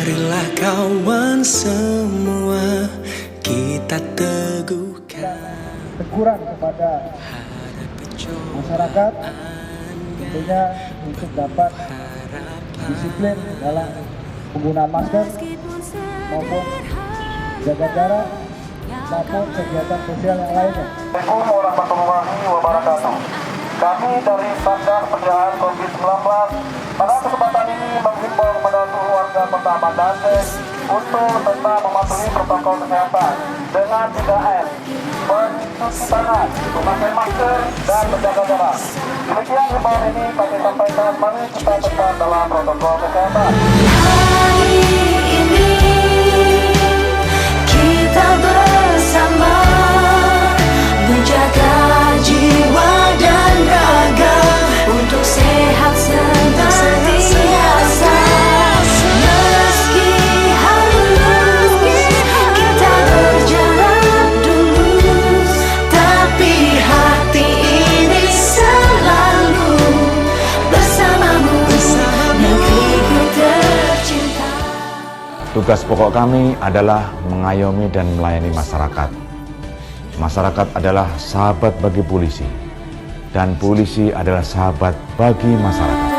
Marilah kawan semua kita teguhkan teguran kepada masyarakat tentunya untuk dapat disiplin dalam penggunaan masker maupun jaga jarak maupun kegiatan sosial yang lainnya. Assalamualaikum warahmatullahi wabarakatuh. Kami dari Satgas Pencegahan COVID-19 pada kesempatan ini menghimbau kepada seluruh warga Kota Mandante untuk tetap mematuhi protokol kesehatan dengan 3M, mencuci tangan, memakai masker, dan menjaga jarak. Demikian himbauan ini kami sampaikan, mari kita tetap dalam protokol kesehatan. Hari ini kita bersama menjaga jiwa dan raga untuk sehat senantiasa. Meski harus kita berjalan dulu, tapi hati ini selalu bersamamu, negeriku tercinta. Tugas pokok kami adalah mengayomi dan melayani masyarakat. Masyarakat adalah sahabat bagi polisi, dan polisi adalah sahabat bagi masyarakat.